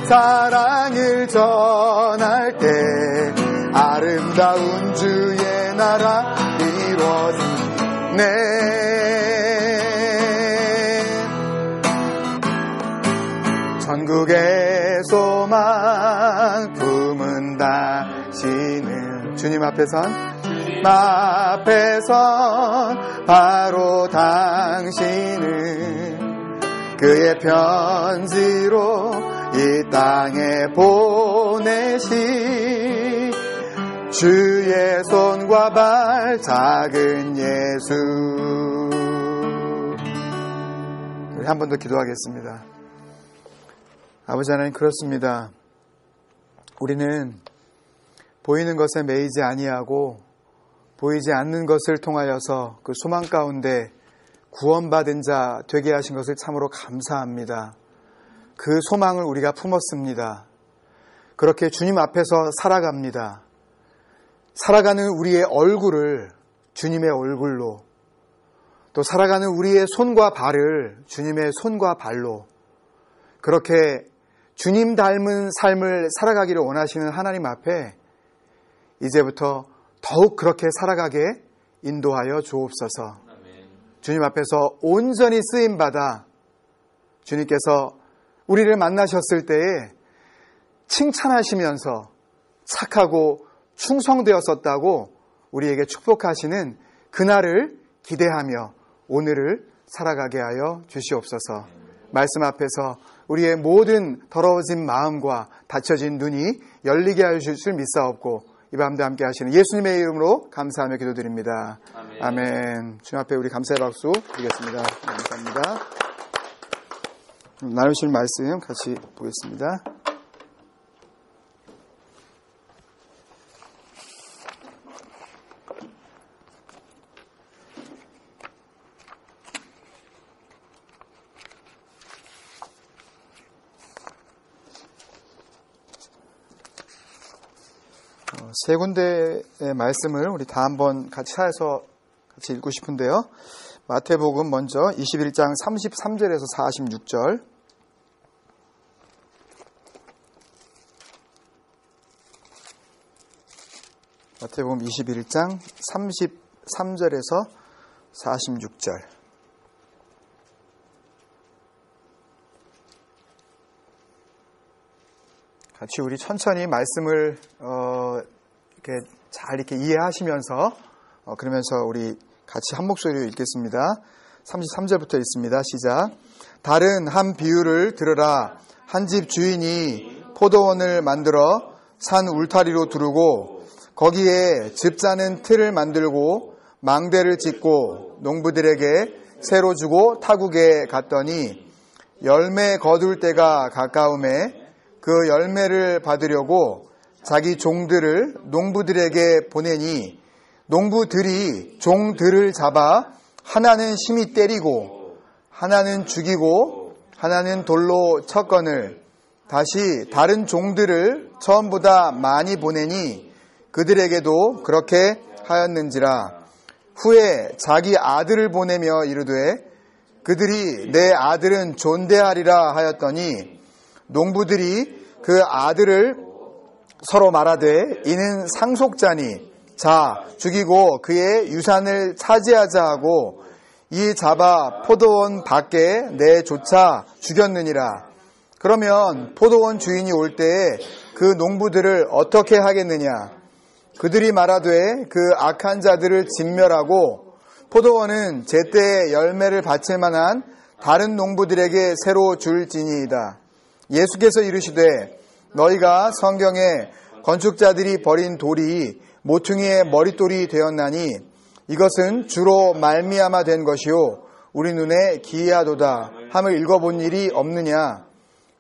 사랑을 전할 때 아름다운 주의 나라 이루어지네. 전국의 소망 품은 당신은 주님 앞에선 바로 당신은 그의 편지로 이 땅에 보내신 주의 손과 발 작은 예수. 우리 한 번 더 기도하겠습니다. 아버지 하나님, 그렇습니다. 우리는 보이는 것에 매이지 아니하고 보이지 않는 것을 통하여서 그 소망 가운데 구원받은 자 되게 하신 것을 참으로 감사합니다. 그 소망을 우리가 품었습니다. 그렇게 주님 앞에서 살아갑니다. 살아가는 우리의 얼굴을 주님의 얼굴로, 또 살아가는 우리의 손과 발을 주님의 손과 발로, 그렇게 주님 닮은 삶을 살아가기를 원하시는 하나님 앞에 이제부터 더욱 그렇게 살아가게 인도하여 주옵소서. 주님 앞에서 온전히 쓰임받아 주님께서 우리를 만나셨을 때에 칭찬하시면서 착하고 충성되었었다고 우리에게 축복하시는 그날을 기대하며 오늘을 살아가게 하여 주시옵소서. 말씀 앞에서 우리의 모든 더러워진 마음과 닫혀진 눈이 열리게 하여 주실 줄 믿사옵고 이 밤도 함께 하시는 예수님의 이름으로 감사하며 기도드립니다. 아멘. 아멘. 주님 앞에 우리 감사의 박수 드리겠습니다. 감사합니다. 나누실 말씀 같이 보겠습니다. 세 군데의 말씀을 우리 다 한번 같이 찾아서 같이 읽고 싶은데요. 마태복음 먼저 21장 33절에서 46절. 마태복음 21장 33절에서 46절. 같이 우리 천천히 말씀을 이렇게 잘 이렇게 이해하시면서 그러면서 우리 같이 한 목소리로 읽겠습니다. 33절부터 읽습니다. 시작. 다른 한 비유를 들으라. 한 집 주인이 포도원을 만들어 산 울타리로 두르고 거기에 즙 짜는 틀을 만들고 망대를 짓고 농부들에게 새로 주고 타국에 갔더니 열매 거둘 때가 가까움에 그 열매를 받으려고 자기 종들을 농부들에게 보내니 농부들이 종들을 잡아 하나는 심히 때리고 하나는 죽이고 하나는 돌로 쳤거늘 다시 다른 종들을 처음보다 많이 보내니 그들에게도 그렇게 하였는지라. 후에 자기 아들을 보내며 이르되 그들이 내 아들은 존대하리라 하였더니 농부들이 그 아들을 서로 말하되 이는 상속자니 자 죽이고 그의 유산을 차지하자 하고 이 잡아 포도원 밖에 내조차 죽였느니라. 그러면 포도원 주인이 올 때에 그 농부들을 어떻게 하겠느냐. 그들이 말하되 그 악한 자들을 진멸하고 포도원은 제때에 열매를 바칠 만한 다른 농부들에게 새로 줄지니이다. 예수께서 이르시되 너희가 성경에 건축자들이 버린 돌이 모퉁이의 머릿돌이 되었나니 이것은 주로 말미암아 된 것이요 우리 눈에 기이하도다 함을 읽어본 일이 없느냐.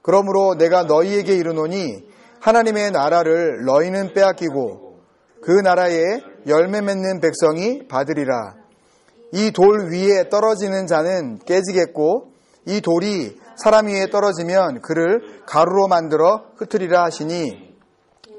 그러므로 내가 너희에게 이르노니 하나님의 나라를 너희는 빼앗기고 그 나라에 열매 맺는 백성이 받으리라. 이 돌 위에 떨어지는 자는 깨지겠고 이 돌이 사람 위에 떨어지면 그를 가루로 만들어 흩으리라 하시니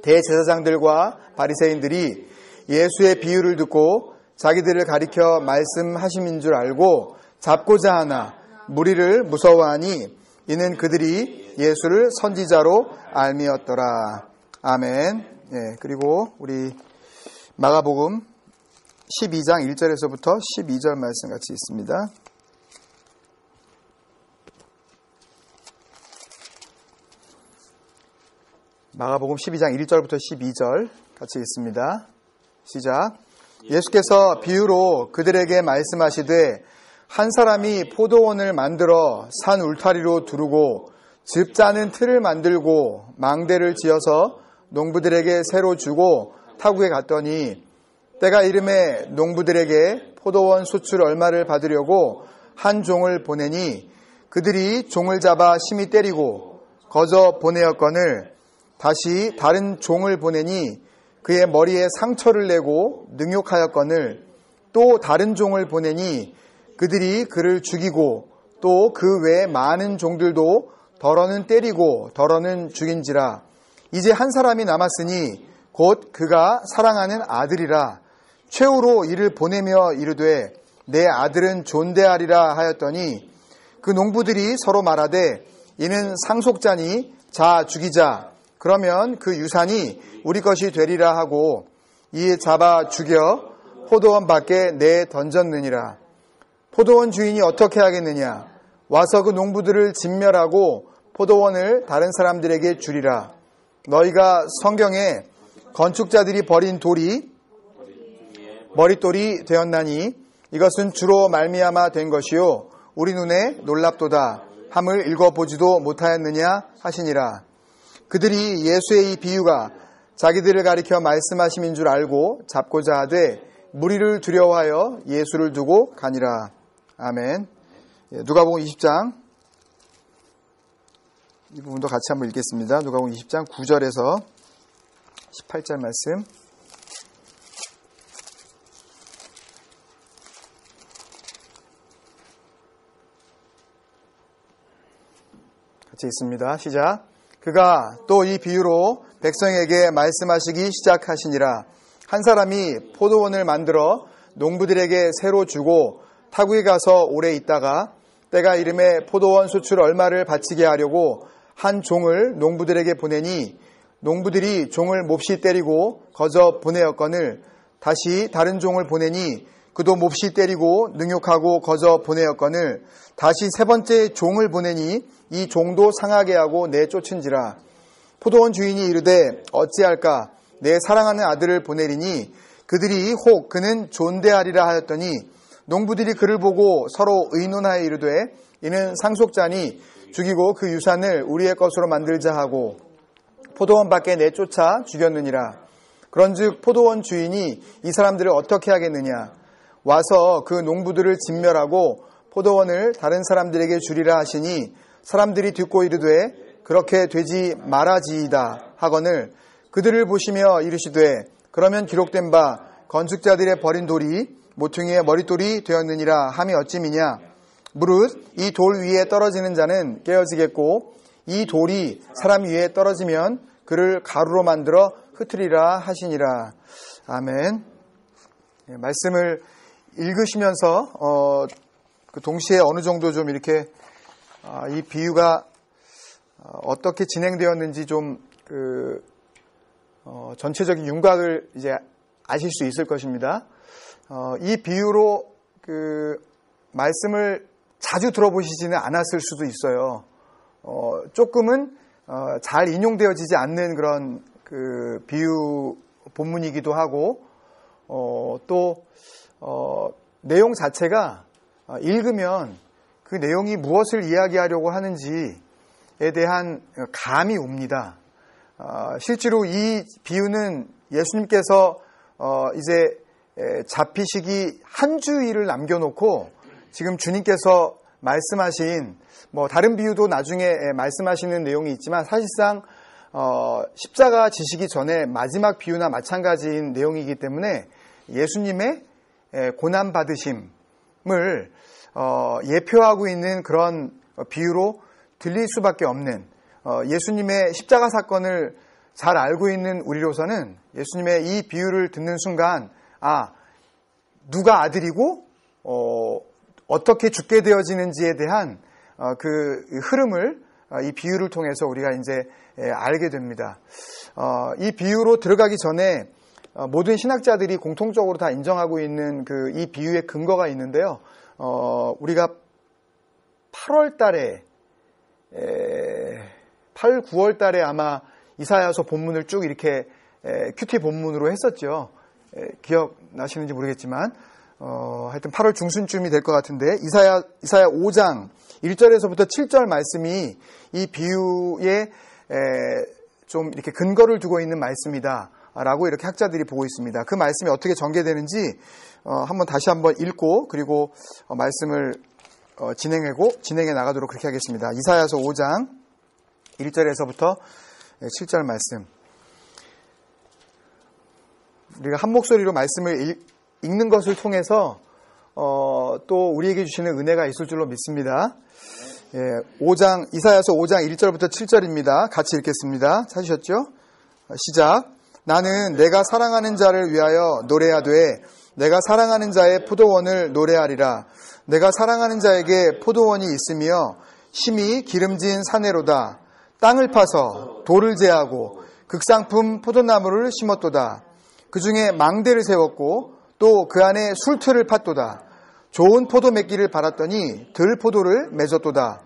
대제사장들과 바리새인들이 예수의 비유를 듣고 자기들을 가리켜 말씀하심인 줄 알고 잡고자 하나 무리를 무서워하니 이는 그들이 예수를 선지자로 알미었더라. 아멘. 예, 그리고 우리 마가복음 12장 1절에서부터 12절 말씀 같이 있습니다. 마가복음 12장 1절부터 12절 같이 읽습니다. 시작. 예수께서 비유로 그들에게 말씀하시되 한 사람이 포도원을 만들어 산 울타리로 두르고 즙 짜는 틀을 만들고 망대를 지어서 농부들에게 새로 주고 타국에 갔더니 때가 이름에 농부들에게 포도원 수출 얼마를 받으려고 한 종을 보내니 그들이 종을 잡아 심히 때리고 거저 보내었거늘 다시 다른 종을 보내니 그의 머리에 상처를 내고 능욕하였거늘 또 다른 종을 보내니 그들이 그를 죽이고 또 그 외에 많은 종들도 덜어는 때리고 덜어는 죽인지라. 이제 한 사람이 남았으니 곧 그가 사랑하는 아들이라. 최후로 이를 보내며 이르되 내 아들은 존대하리라 하였더니 그 농부들이 서로 말하되 이는 상속자니 자 죽이자. 그러면 그 유산이 우리 것이 되리라 하고 이에 잡아 죽여 포도원 밖에 내 던졌느니라. 포도원 주인이 어떻게 하겠느냐? 와서 그 농부들을 진멸하고 포도원을 다른 사람들에게 주리라. 너희가 성경에 건축자들이 버린 돌이 머릿돌이 되었나니 이것은 주로 말미암아 된 것이요 우리 눈에 놀랍도다 함을 읽어보지도 못하였느냐 하시니라. 그들이 예수의 이 비유가 자기들을 가리켜 말씀하심인 줄 알고 잡고자 하되 무리를 두려워하여 예수를 두고 가니라. 아멘. 누가복음 20장 이 부분도 같이 한번 읽겠습니다. 누가복음 20장 9절에서 18절 말씀. 같이 읽습니다. 시작. 그가 또 이 비유로 백성에게 말씀하시기 시작하시니라. 한 사람이 포도원을 만들어 농부들에게 새로 주고 타국에 가서 오래 있다가 때가 이름에 포도원 수출 얼마를 바치게 하려고 한 종을 농부들에게 보내니 농부들이 종을 몹시 때리고 거저 보내었거늘 다시 다른 종을 보내니 그도 몹시 때리고 능욕하고 거저 보내었거늘 다시 세 번째 종을 보내니 이 종도 상하게 하고 내쫓은지라. 포도원 주인이 이르되 어찌할까? 내 사랑하는 아들을 보내리니 그들이 혹 그는 존대하리라 하였더니 농부들이 그를 보고 서로 의논하여 이르되 이는 상속자니 죽이고 그 유산을 우리의 것으로 만들자 하고 포도원 밖에 내쫓아 죽였느니라. 그런즉 포도원 주인이 이 사람들을 어떻게 하겠느냐? 와서 그 농부들을 진멸하고 포도원을 다른 사람들에게 주리라 하시니 사람들이 듣고 이르되 그렇게 되지 말아지이다 하거늘 그들을 보시며 이르시되 그러면 기록된 바 건축자들의 버린 돌이 모퉁이의 머릿돌이 되었느니라 함이 어찌미냐? 무릇 이 돌 위에 떨어지는 자는 깨어지겠고 이 돌이 사람 위에 떨어지면 그를 가루로 만들어 흩으리라 하시니라. 아멘. 말씀을 읽으시면서 그 동시에 어느 정도 좀 이렇게 이 비유가 어떻게 진행되었는지 좀 전체적인 윤곽을 이제 아실 수 있을 것입니다. 이 비유로 말씀을 자주 들어보시지는 않았을 수도 있어요. 조금은 잘 인용되어지지 않는 그런 비유 본문이기도 하고 또 내용 자체가 읽으면 그 내용이 무엇을 이야기하려고 하는지에 대한 감이 옵니다. 실제로 이 비유는 예수님께서 이제 잡히시기 한 주일을 남겨놓고 지금 주님께서 말씀하신 다른 비유도 나중에 말씀하시는 내용이 있지만 사실상 십자가 지시기 전에 마지막 비유나 마찬가지인 내용이기 때문에 예수님의 고난 받으심을 예표하고 있는 그런 비유로 들릴 수밖에 없는 예수님의 십자가 사건을 잘 알고 있는 우리로서는 예수님의 이 비유를 듣는 순간 누가 아들이고 어떻게 죽게 되어지는지에 대한 그 흐름을 이 비유를 통해서 우리가 이제 알게 됩니다. 이 비유로 들어가기 전에 모든 신학자들이 공통적으로 다 인정하고 있는 그 이 비유의 근거가 있는데요. 우리가 8월 달에 8, 9월 달에 아마 이사야서 본문을 쭉 이렇게 큐티 본문으로 했었죠. 기억나시는지 모르겠지만 하여튼 8월 중순쯤이 될 것 같은데 이사야 5장 1절에서부터 7절 말씀이 이 비유에 좀 이렇게 근거를 두고 있는 말씀이다 라고 이렇게 학자들이 보고 있습니다. 그 말씀이 어떻게 전개되는지 다시 한번 읽고 그리고 말씀을 진행해 나가도록 그렇게 하겠습니다. 이사야서 5장 1절에서부터 7절 말씀. 우리가 한 목소리로 말씀을 읽는 것을 통해서 또 우리에게 주시는 은혜가 있을 줄로 믿습니다. 이사야서 5장 1절부터 7절입니다. 같이 읽겠습니다. 찾으셨죠? 시작. 나는 내가 사랑하는 자를 위하여 노래하되 내가 사랑하는 자의 포도원을 노래하리라. 내가 사랑하는 자에게 포도원이 있으며 심히 기름진 사내로다. 땅을 파서 돌을 제하고 극상품 포도나무를 심었도다. 그 중에 망대를 세웠고 또 그 안에 술틀을 팠도다. 좋은 포도 맺기를 바랐더니 들포도를 맺었도다.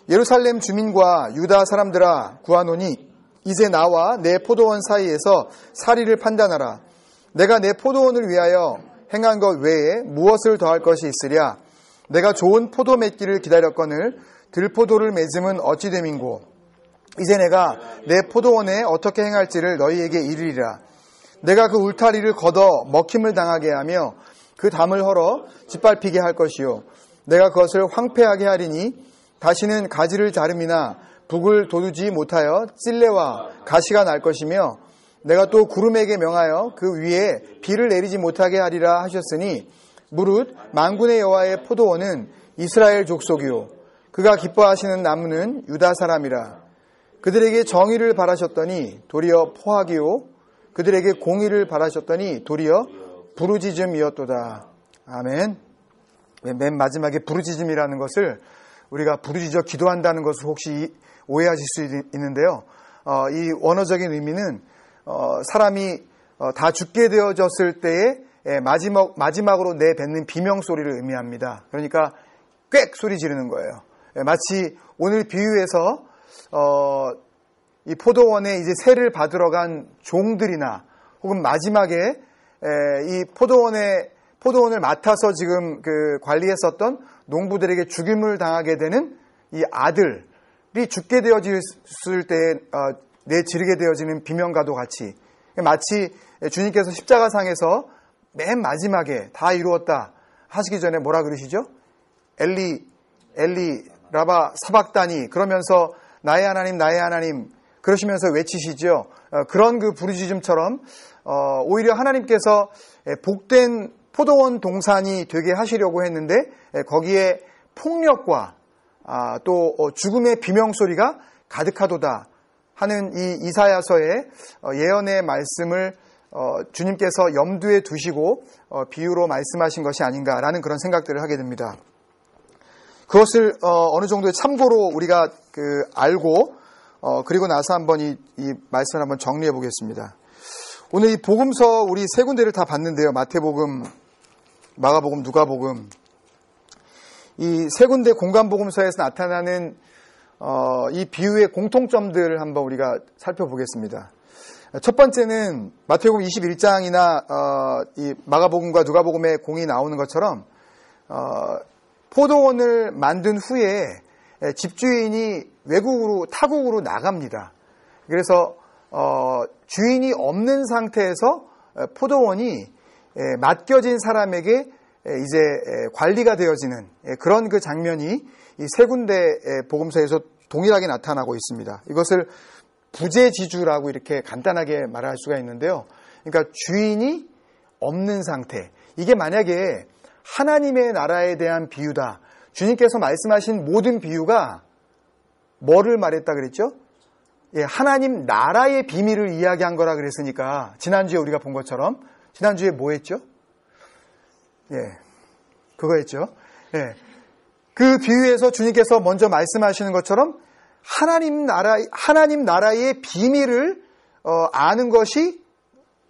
예루살렘 주민과 유다 사람들아 구하노니 이제 나와 내 포도원 사이에서 사리를 판단하라. 내가 내 포도원을 위하여 행한 것 외에 무엇을 더할 것이 있으랴. 내가 좋은 포도 맺기를 기다렸거늘 들포도를 맺음은 어찌 됨인고. 이제 내가 내 포도원에 어떻게 행할지를 너희에게 이르리라. 내가 그 울타리를 걷어 먹힘을 당하게 하며 그 담을 헐어 짓밟히게 할 것이요. 내가 그것을 황폐하게 하리니 다시는 가지를 자름이나 북을 돋우지 못하여 찔레와 가시가 날 것이며 내가 또 구름에게 명하여 그 위에 비를 내리지 못하게 하리라 하셨으니 무릇 만군의 여호와의 포도원은 이스라엘 족속이요 그가 기뻐하시는 나무는 유다 사람이라. 그들에게 정의를 바라셨더니 도리어 포악이요 그들에게 공의를 바라셨더니 도리어 부르짖음이었도다. 아멘. 맨 마지막에 부르짖음이라는 것을 우리가 부르짖어 기도한다는 것을 혹시 오해하실 수 있는데요. 이 원어적인 의미는 사람이 다 죽게 되어졌을 때에 마지막으로 내뱉는 비명소리를 의미합니다. 그러니까 꽥 소리 지르는 거예요. 마치 오늘 비유에서 이 포도원에 이제 세를 받으러 간 종들이나 혹은 마지막에 이 포도원을 맡아서 지금 그 관리했었던 농부들에게 죽임을 당하게 되는 이 아들이 죽게 되어졌을 때 내지르게 되어지는 비명과도 같이 마치 주님께서 십자가상에서 맨 마지막에 다 이루었다 하시기 전에 뭐라 그러시죠? 엘리 라바 사박다니 그러면서 나의 하나님 그러시면서 외치시죠. 그런 그 부르짖음처럼 오히려 하나님께서 복된 포도원 동산이 되게 하시려고 했는데 거기에 폭력과 또 죽음의 비명소리가 가득하도다 하는 이 이사야서의 예언의 말씀을 주님께서 염두에 두시고 비유로 말씀하신 것이 아닌가라는 그런 생각들을 하게 됩니다. 그것을 어느 정도의 참고로 우리가 알고 그리고 나서 한번 이 말씀을 한번 정리해 보겠습니다. 오늘 이 복음서 우리 세 군데를 다 봤는데요. 마태복음, 마가복음, 누가복음. 이 세 군데 공간복음서에서 나타나는 이 비유의 공통점들을 한번 우리가 살펴보겠습니다. 첫 번째는 마태복음 21장이나 이 마가복음과 누가복음에 공이 나오는 것처럼 포도원을 만든 후에 집주인이 타국으로 나갑니다. 그래서 주인이 없는 상태에서 포도원이 맡겨진 사람에게 이제 관리가 되어지는 그런 그 장면이 이 세 군데 복음서에서 동일하게 나타나고 있습니다. 이것을 부재지주라고 이렇게 간단하게 말할 수가 있는데요. 그러니까 주인이 없는 상태. 이게 만약에 하나님의 나라에 대한 비유다. 주님께서 말씀하신 모든 비유가 뭐를 말했다 그랬죠? 하나님 나라의 비밀을 이야기한 거라 그랬으니까 지난주에 우리가 본 것처럼 지난주에 뭐 했죠? 그거 했죠. 그 비유에서 주님께서 먼저 말씀하시는 것처럼 하나님 나라의 비밀을 아는 것이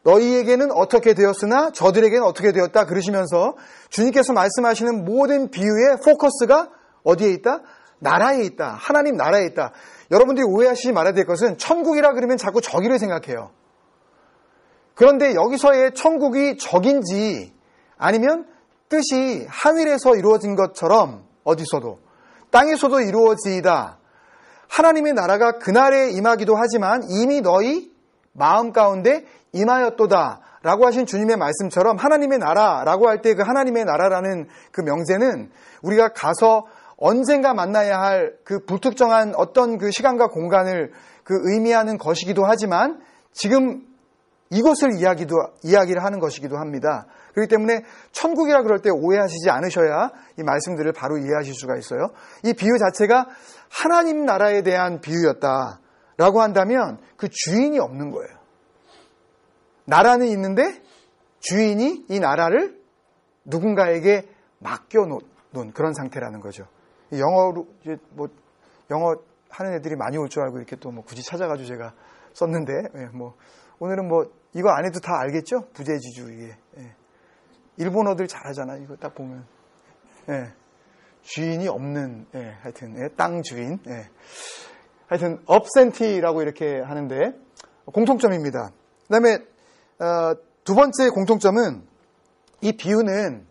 너희에게는 어떻게 되었으나 저들에게는 어떻게 되었다 그러시면서 주님께서 말씀하시는 모든 비유의 포커스가 어디에 있다? 나라에 있다. 하나님 나라에 있다. 여러분들이 오해하시지 말아야 될 것은 천국이라 그러면 자꾸 저기를 생각해요. 그런데 여기서의 천국이 저긴지 아니면 뜻이 하늘에서 이루어진 것처럼 어디서도 땅에서도 이루어지이다. 하나님의 나라가 그날에 임하기도 하지만 이미 너희 마음 가운데 임하였도다 라고 하신 주님의 말씀처럼 하나님의 나라라고 할 때 그 하나님의 나라라는 그 명제는 우리가 가서 언젠가 만나야 할 그 불특정한 어떤 그 시간과 공간을 그 의미하는 것이기도 하지만 지금 이곳을 이야기를 하는 것이기도 합니다. 그렇기 때문에 천국이라 그럴 때 오해하시지 않으셔야 이 말씀들을 바로 이해하실 수가 있어요. 이 비유 자체가 하나님 나라에 대한 비유였다라고 한다면 그 주인이 없는 거예요. 나라는 있는데 주인이 이 나라를 누군가에게 맡겨놓은 그런 상태라는 거죠. 영어로 이제 뭐 영어 하는 애들이 많이 올 줄 알고 이렇게 또 뭐 굳이 찾아가지고 제가 썼는데 뭐 오늘은 뭐 이거 안 해도 다 알겠죠? 부재지주 이게 일본어들 잘하잖아. 이거 딱 보면 주인이 없는 하여튼 땅 주인 하여튼 absentee라고 이렇게 하는데 공통점입니다. 그다음에 두 번째 공통점은 이 비유는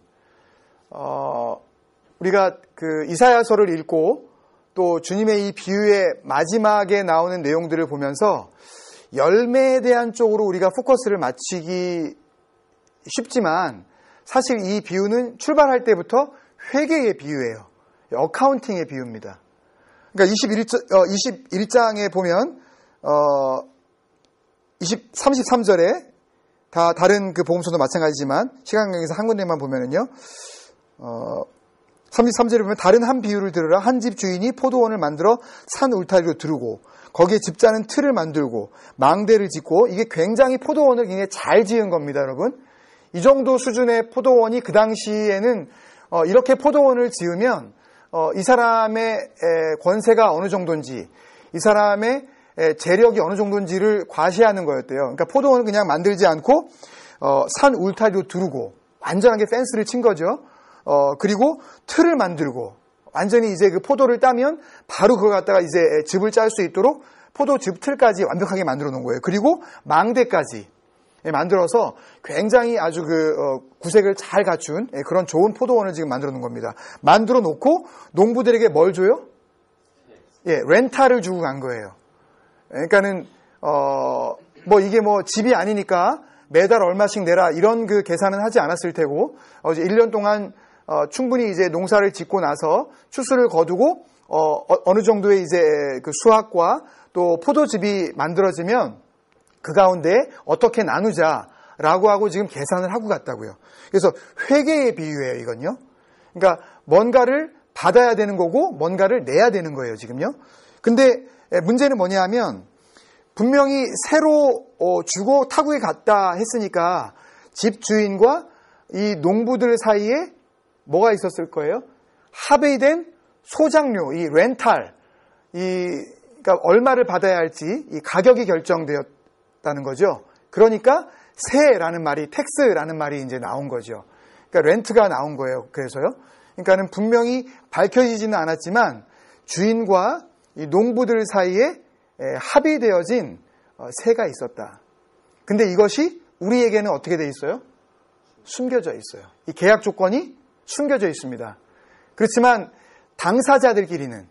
우리가 그 이사야서를 읽고 또 주님의 이 비유의 마지막에 나오는 내용들을 보면서 열매에 대한 쪽으로 우리가 포커스를 맞추기 쉽지만 사실 이 비유는 출발할 때부터 회계의 비유예요. 어카운팅의 비유입니다. 그러니까 21장에 보면 33절에 다 다른 그 복음서도 마찬가지지만 시간강에서 한 군데만 보면은요. 33절에 보면 다른 한 비유를 들으라. 한 집 주인이 포도원을 만들어 산 울타리로 두르고 거기에 집자는 틀을 만들고 망대를 짓고 이게 굉장히 포도원을 굉장히 잘 지은 겁니다, 여러분. 이 정도 수준의 포도원이 그 당시에는 이렇게 포도원을 지으면 이 사람의 권세가 어느 정도인지 이 사람의 재력이 어느 정도인지를 과시하는 거였대요. 그러니까 포도원을 그냥 만들지 않고 산 울타리로 두르고 완전하게 펜스를 친 거죠. 그리고 틀을 만들고 완전히 이제 그 포도를 따면 바로 그걸 갖다가 이제 즙을 짤 수 있도록 포도즙 틀까지 완벽하게 만들어 놓은 거예요. 그리고 망대까지 만들어서 굉장히 아주 구색을 잘 갖춘 그런 좋은 포도원을 지금 만들어 놓은 겁니다. 만들어 놓고 농부들에게 뭘 줘요? 렌탈을 주고 간 거예요. 그러니까는 뭐 이게 뭐 집이 아니니까 매달 얼마씩 내라 이런 그 계산은 하지 않았을 테고 이제 1년 동안 충분히 이제 농사를 짓고 나서 추수를 거두고 어느 정도의 이제 그 수확과 또 포도즙이 만들어지면 그 가운데 어떻게 나누자라고 하고 지금 계산을 하고 갔다고요. 그래서 회계의 비유예요, 이건요. 그러니까 뭔가를 받아야 되는 거고 뭔가를 내야 되는 거예요, 지금요. 근데 문제는 뭐냐 하면 분명히 새로 주고 타국에 갔다 했으니까 집주인과 이 농부들 사이에 뭐가 있었을 거예요? 합의된 소장료, 이 렌탈, 그러니까 얼마를 받아야 할지 이 가격이 결정되었다는 거죠. 그러니까 세라는 말이, 텍스라는 말이 이제 나온 거죠. 그러니까 렌트가 나온 거예요. 그래서요. 그러니까는 분명히 밝혀지지는 않았지만 주인과 이 농부들 사이에 합의되어진 세가 있었다. 근데 이것이 우리에게는 어떻게 돼 있어요? 숨겨져 있어요. 이 계약 조건이 숨겨져 있습니다. 그렇지만 당사자들끼리는,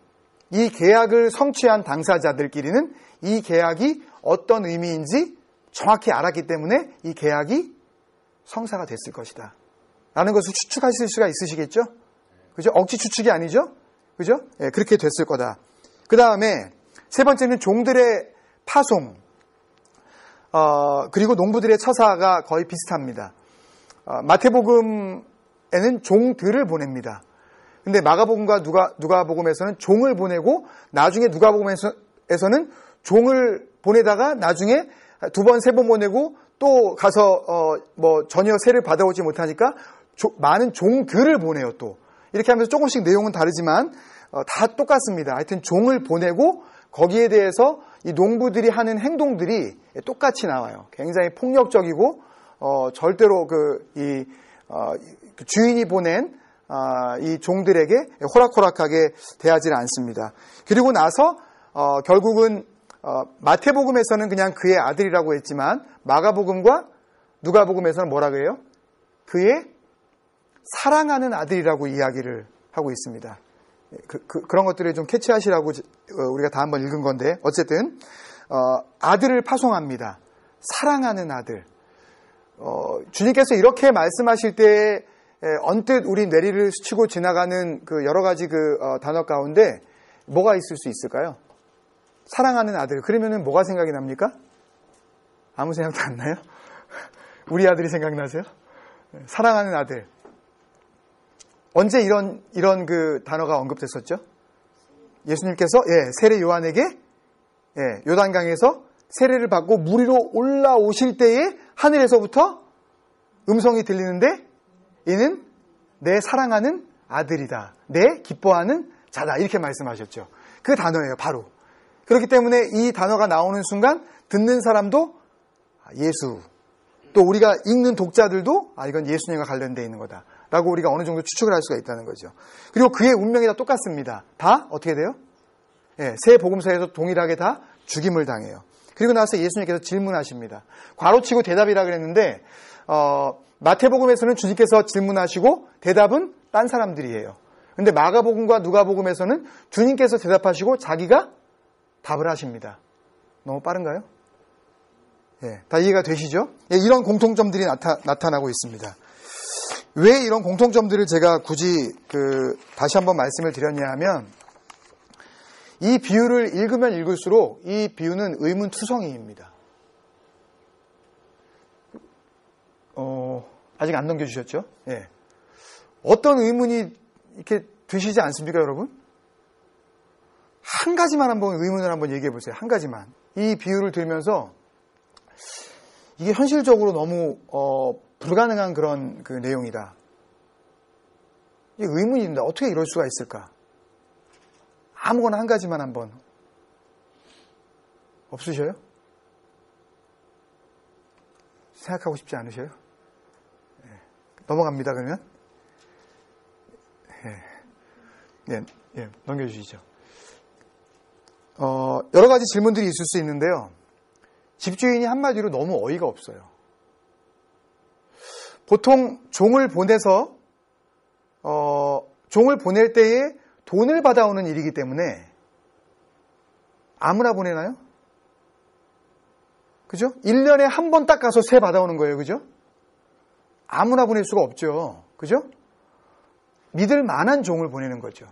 이 계약을 성취한 당사자들끼리는 이 계약이 어떤 의미인지 정확히 알았기 때문에 이 계약이 성사가 됐을 것이다 라는 것을 추측하실 수가 있으시겠죠? 그죠? 억지 추측이 아니죠? 그죠? 그렇게 됐을 거다. 그 다음에 세 번째는 종들의 파송, 그리고 농부들의 처사가 거의 비슷합니다. 마태복음에는 종들을 보냅니다. 근데 마가복음과 누가복음에서는 종을 보내고 나중에 누가복음에서는 종을 보내다가 나중에 두 번, 세 번 보내고 또 가서 뭐 전혀 세를 받아오지 못하니까 많은 종들을 보내요 또. 이렇게 하면서 조금씩 내용은 다르지만 다 똑같습니다. 하여튼 종을 보내고 거기에 대해서 이 농부들이 하는 행동들이 똑같이 나와요. 굉장히 폭력적이고 절대로 주인이 보낸 이 종들에게 호락호락하게 대하지는 않습니다. 그리고 나서 결국은 마태복음에서는 그냥 그의 아들이라고 했지만 마가복음과 누가복음에서는 뭐라 그래요? 그의 사랑하는 아들이라고 이야기를 하고 있습니다. 그런 것들을 좀 캐치하시라고 우리가 다 한번 읽은 건데 어쨌든 아들을 파송합니다. 사랑하는 아들. 주님께서 이렇게 말씀하실 때 언뜻 우리 뇌리를 스치고 지나가는 그 여러 가지 단어 가운데 뭐가 있을 수 있을까요? 사랑하는 아들. 그러면은 뭐가 생각이 납니까? 아무 생각도 안 나요? 우리 아들이 생각나세요? 사랑하는 아들. 언제 이런 그 단어가 언급됐었죠? 예수님께서 세례 요한에게 요단강에서 세례를 받고 물 위로 올라오실 때에 하늘에서부터 음성이 들리는데 이는 내 사랑하는 아들이다. 내 기뻐하는 자다. 이렇게 말씀하셨죠. 그 단어예요. 바로. 그렇기 때문에 이 단어가 나오는 순간 듣는 사람도 예수, 또 우리가 읽는 독자들도 이건 예수님과 관련되어 있는 거다 라고 우리가 어느 정도 추측을 할 수가 있다는 거죠. 그리고 그의 운명이 다 똑같습니다. 다 어떻게 돼요? 세 복음서에서 동일하게 다 죽임을 당해요. 그리고 나서 예수님께서 질문하십니다. 괄호치고 대답이라 그랬는데 마태복음에서는 주님께서 질문하시고 대답은 딴 사람들이에요. 그런데 마가복음과 누가복음에서는 주님께서 대답하시고 자기가 답을 하십니다. 너무 빠른가요? 다 이해가 되시죠? 이런 공통점들이 나타나고 있습니다. 왜 이런 공통점들을 제가 굳이 다시 한번 말씀을 드렸냐 하면 이 비유를 읽으면 읽을수록 이 비유는 의문투성이입니다. 아직 안 넘겨주셨죠? 어떤 의문이 이렇게 드시지 않습니까, 여러분? 한 가지만 한번 의문을 한번 얘기해 보세요. 한 가지만. 이 비유를 들으면서 이게 현실적으로 너무 불가능한 그런 내용이다. 이게 의문입니다. 어떻게 이럴 수가 있을까? 아무거나 한 가지만 한번. 없으셔요? 생각하고 싶지 않으셔요? 넘어갑니다, 그러면. 넘겨주시죠. 여러 가지 질문들이 있을 수 있는데요. 집주인이 한마디로 너무 어이가 없어요. 보통 종을 보내서 종을 보낼 때에 돈을 받아오는 일이기 때문에 아무나 보내나요? 그죠? 1년에 한 번 딱 가서 세 받아오는 거예요. 그죠? 아무나 보낼 수가 없죠. 그죠? 믿을 만한 종을 보내는 거죠.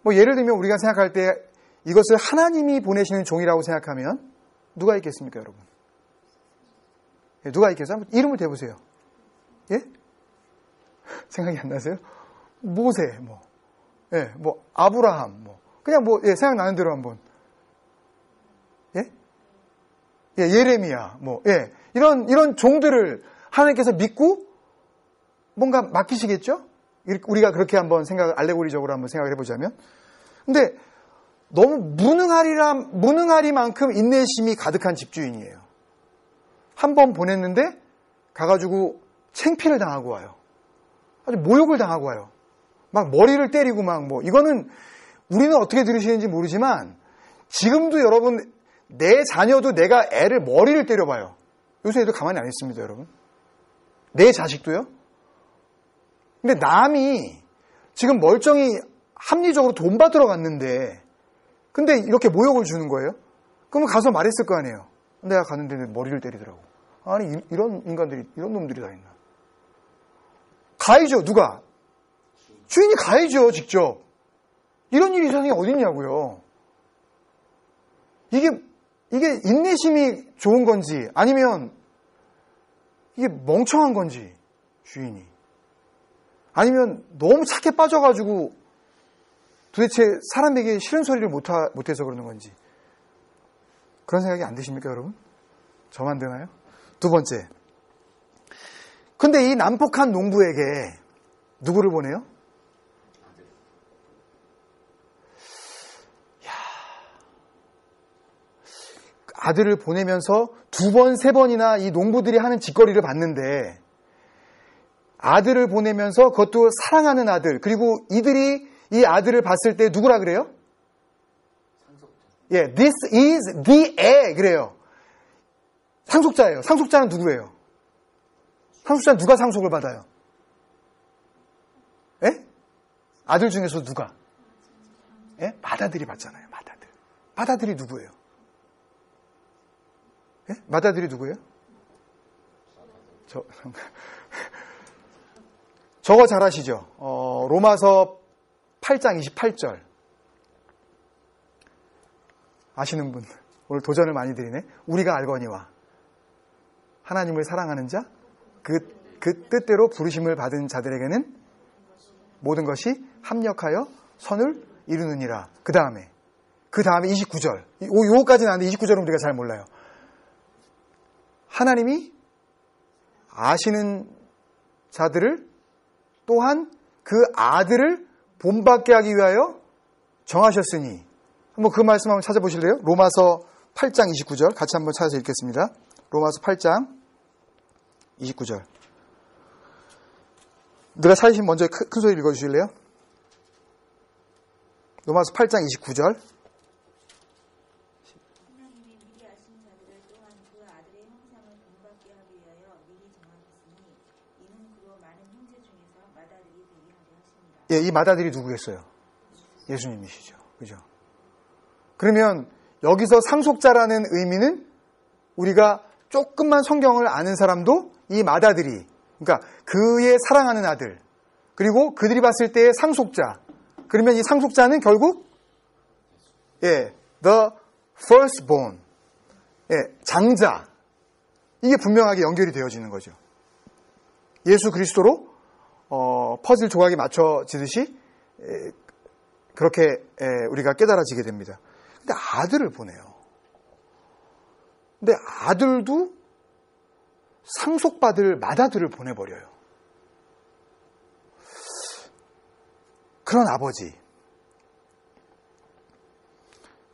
예를 들면 우리가 생각할 때 이것을 하나님이 보내시는 종이라고 생각하면 누가 있겠습니까, 여러분? 누가 있겠어요? 한번 이름을 대보세요. 예? 생각이 안 나세요? 모세, 아브라함, 그냥 생각나는 대로 한번. 예레미야, 이런 종들을 하나님께서 믿고 뭔가 맡기시겠죠? 우리가 그렇게 한번 알레고리적으로 한번 생각을 해보자면. 근데 너무 무능하리만큼 인내심이 가득한 집주인이에요. 한 번 보냈는데 가가지고 창피를 당하고 와요. 아주 모욕을 당하고 와요. 막 머리를 때리고 이거는 우리는 어떻게 들으시는지 모르지만 지금도 여러분 내 자녀도 내가 애를 머리를 때려봐요. 요새 애들 가만히 안 있습니다, 여러분. 내 자식도요. 근데 남이 지금 멀쩡히 합리적으로 돈 받으러 갔는데 근데 이렇게 모욕을 주는 거예요? 그러면 가서 말했을 거 아니에요. 내가 갔는데 머리를 때리더라고. 아니 이런 인간들이 이런 놈들이 다 있나. 가야죠. 누가? 주인이 가야죠. 직접. 이런 일이 세상에 어딨냐고요. 이게 인내심이 좋은 건지 아니면 이게 멍청한 건지 주인이 아니면 너무 착해 빠져가지고 도대체 사람에게 싫은 소리를 못해서 그러는 건지 그런 생각이 안 드십니까, 여러분? 저만 드나요? 두 번째. 근데 이 난폭한 농부에게 누구를 보내요? 아들을 보내면서 2번, 3번이나 이 농부들이 하는 짓거리를 봤는데 아들을 보내면서 그것도 사랑하는 아들, 그리고 이들이 이 아들을 봤을 때 누구라 그래요? 예, this is the heir 그래요. 상속자예요. 상속자는 누구예요? 상속자는 누가 상속을 받아요? 예? 아들 중에서 누가? 예? 맏아들이 받잖아요. 맏아들. 맏아들이 누구예요? 예? 맏아들이 누구예요? 저거 잘 아시죠? 로마서 8장 28절. 아시는 분? 오늘 도전을 많이 드리네. 우리가 알거니와 하나님을 사랑하는 자, 그 뜻대로 부르심을 받은 자들에게는 모든 것이 합력하여 선을 이루느니라. 그 다음에 29절. 요거까지는 아는데 29절은 우리가 잘 몰라요. 하나님이 아시는 자들을 또한 그 아들을 본받게 하기 위하여 정하셨으니. 한번 그 말씀 한번 찾아보실래요? 로마서 8장 29절 같이 한번 찾아서 읽겠습니다. 로마서 8장 29절. 누가 찾으시면 먼저 큰 소리 읽어주실래요? 로마서 8장 29절. 하나님이 미리 아신 자들을 또한 그 아들의 형상을 본받게 하기 위하여 미리 정하셨으니 이는 그로 많은 형제 중에서 맏아들이 되게 하려 하십니다. 예, 이 맏아들이 누구겠어요? 예수님이시죠. 그죠? 그러면 여기서 상속자라는 의미는 우리가 조금만 성경을 아는 사람도 이 맏아들이, 그러니까 그의 사랑하는 아들, 그리고 그들이 봤을 때의 상속자. 그러면 이 상속자는 결국 예, the firstborn, 예, 장자. 이게 분명하게 연결이 되어지는 거죠. 예수 그리스도로 퍼즐 조각이 맞춰지듯이 그렇게 우리가 깨달아지게 됩니다. 근데 아들을 보내요. 근데 아들도 상속받을 맏아들을 보내버려요. 그런 아버지.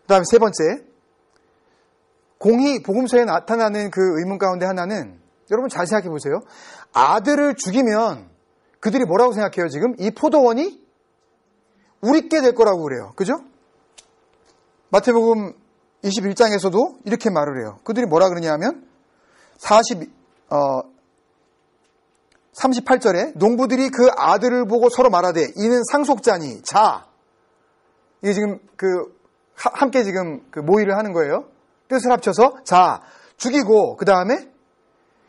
그 다음에 세 번째, 공히 복음서에 나타나는 그 의문 가운데 하나는, 여러분 잘 생각해 보세요. 아들을 죽이면 그들이 뭐라고 생각해요? 지금 이 포도원이 우리께 될 거라고 그래요. 그죠? 마태복음 21장에서도 이렇게 말을 해요. 그들이 뭐라 그러냐 하면 38절에 농부들이 그 아들을 보고 서로 말하되 이는 상속자니 자. 이게 지금 함께 지금 모의를 하는 거예요. 뜻을 합쳐서 자 죽이고 그 다음에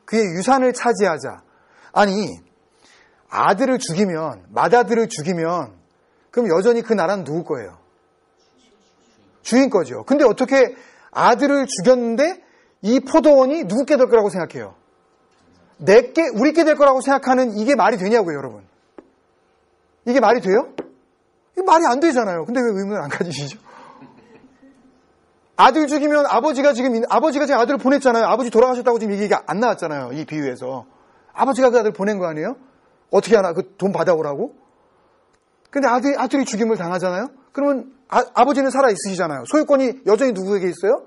그의 유산을 차지하자. 아니 아들을 죽이면, 맏아들을 죽이면 그럼 여전히 그 나라는 누구 거예요? 주인 거죠. 근데 어떻게 아들을 죽였는데 이 포도원이 누구께 될 거라고 생각해요? 우리께 될 거라고 생각하는 이게 말이 되냐고요, 여러분. 이게 말이 돼요? 이게 말이 안 되잖아요. 근데 왜 의문을 안 가지시죠? 아들 죽이면 아버지가 지금 아들을 보냈잖아요. 아버지 돌아가셨다고 지금 얘기가 안 나왔잖아요. 이 비유에서. 아버지가 그 아들 보낸 거 아니에요? 어떻게 하나? 그 돈 받아오라고? 근데 아들이 죽임을 당하잖아요? 그러면 아버지는 살아있으시잖아요. 소유권이 여전히 누구에게 있어요?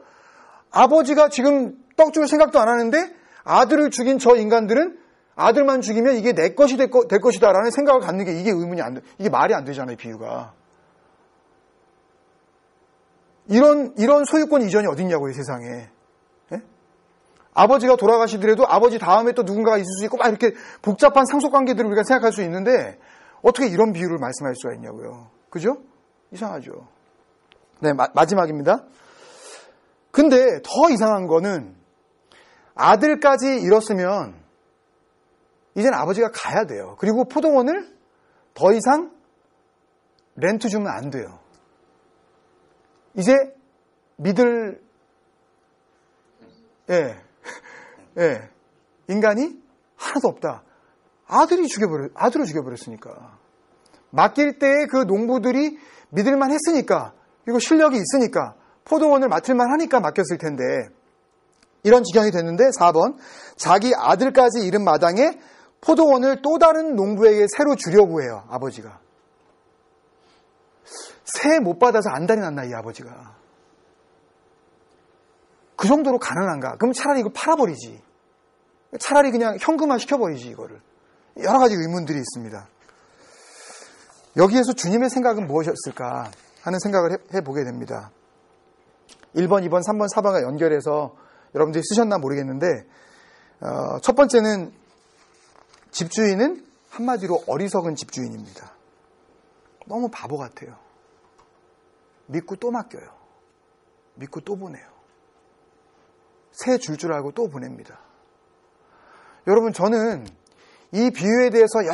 아버지가 지금 떡 줄 생각도 안 하는데 아들을 죽인 저 인간들은 아들만 죽이면 이게 내 것이 될 것이다라는 생각을 갖는 게 이게 의문이 안 돼. 이게 말이 안 되잖아요, 비유가. 이런 소유권 이전이 어딨냐고요, 세상에. 예? 아버지가 돌아가시더라도 아버지 다음에 또 누군가가 있을 수 있고 막 이렇게 복잡한 상속관계들을 우리가 생각할 수 있는데 어떻게 이런 비유를 말씀할 수가 있냐고요. 그죠? 이상하죠. 네, 마지막입니다. 근데 더 이상한 거는 아들까지 잃었으면 이젠 아버지가 가야 돼요. 그리고 포도원을 더 이상 렌트 주면 안 돼요. 이제 믿을 인간이 하나도 없다. 아들을 죽여버렸으니까. 맡길 때에 그 농부들이 믿을만 했으니까, 그리고 실력이 있으니까, 포도원을 맡을만 하니까 맡겼을 텐데, 이런 지경이 됐는데, 4번. 자기 아들까지 잃은 마당에 포도원을 또 다른 농부에게 새로 주려고 해요, 아버지가. 새 못 받아서 안달이 났나, 이 아버지가. 그 정도로 가난한가? 그럼 차라리 이거 팔아버리지. 차라리 그냥 현금화 시켜버리지, 이거를. 여러 가지 의문들이 있습니다. 여기에서 주님의 생각은 무엇이었을까 하는 생각을 해보게 됩니다. 1번, 2번, 3번, 4번과 연결해서 여러분들이 쓰셨나 모르겠는데, 첫 번째는 집주인은 한마디로 어리석은 집주인입니다. 너무 바보 같아요. 믿고 또 맡겨요. 믿고 또 보내요. 새 줄 알고 또 보냅니다. 여러분, 저는 이 비유에 대해서